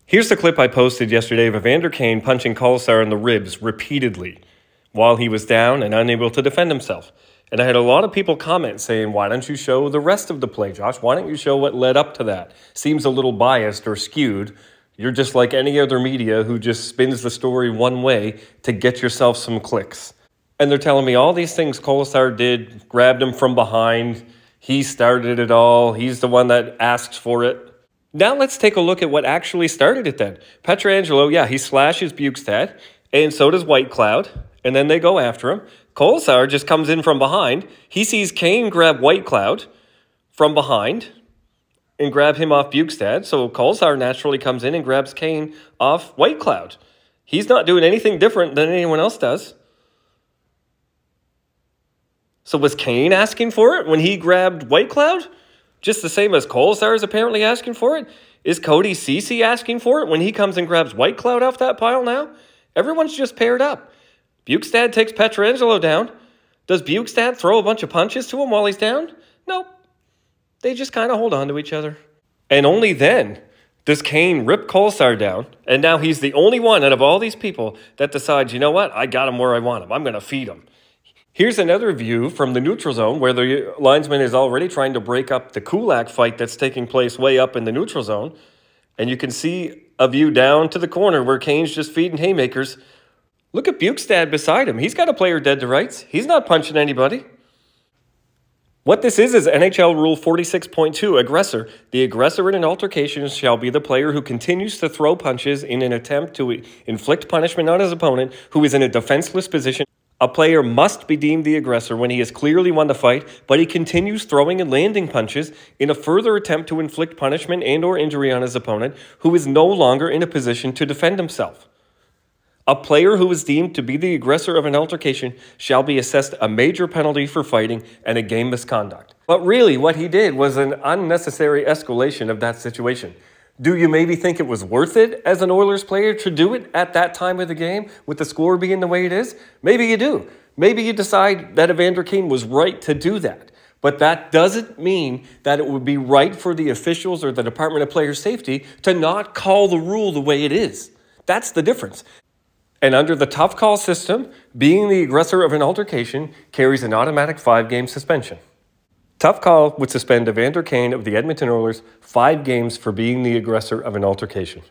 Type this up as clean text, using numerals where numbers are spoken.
Here's the clip I posted yesterday of Evander Kane punching Kolesar in the ribs repeatedly while he was down and unable to defend himself. And I had a lot of people comment saying, why don't you show the rest of the play, Josh? Why don't you show what led up to that? Seems a little biased or skewed. You're just like any other media who just spins the story one way to get yourself some clicks. And they're telling me all these things Kolesar did, grabbed him from behind, he started it all, he's the one that asked for it. Now let's take a look at what actually started it then. Pietrangelo, yeah, he slashes Bjugstad, and so does Whitecloud, and then they go after him. Kolesar just comes in from behind. He sees Kane grab Whitecloud from behind and grab him off Bjugstad, so Kolesar naturally comes in and grabs Kane off Whitecloud. He's not doing anything different than anyone else does. So was Kane asking for it when he grabbed Whitecloud? Just the same as Kolesar is apparently asking for it? Is Cody Ceci asking for it when he comes and grabs Whitecloud off that pile now? Everyone's just paired up. Bjugstad takes Pietrangelo down. Does Bjugstad throw a bunch of punches to him while he's down? Nope. They just kind of hold on to each other. And only then does Kane rip Kolesar down, and now he's the only one out of all these people that decides, you know what, I got him where I want him. I'm going to feed him. Here's another view from the neutral zone where the linesman is already trying to break up the Kulak fight that's taking place way up in the neutral zone. And you can see a view down to the corner where Kane's just feeding haymakers. Look at Bjugstad beside him. He's got a player dead to rights. He's not punching anybody. What this is NHL Rule 46.2, aggressor. The aggressor in an altercation shall be the player who continues to throw punches in an attempt to inflict punishment on his opponent who is in a defenseless position. A player must be deemed the aggressor when he has clearly won the fight, but he continues throwing and landing punches in a further attempt to inflict punishment and or injury on his opponent who is no longer in a position to defend himself. A player who is deemed to be the aggressor of an altercation shall be assessed a major penalty for fighting and a game misconduct. But really, what he did was an unnecessary escalation of that situation. Do you maybe think it was worth it as an Oilers player to do it at that time of the game with the score being the way it is? Maybe you do. Maybe you decide that Evander Kane was right to do that. But that doesn't mean that it would be right for the officials or the Department of Player Safety to not call the rule the way it is. That's the difference. And under the tough call system, being the aggressor of an altercation carries an automatic 5-game suspension. Tough Call would suspend Evander Kane of the Edmonton Oilers 5 games for being the aggressor of an altercation.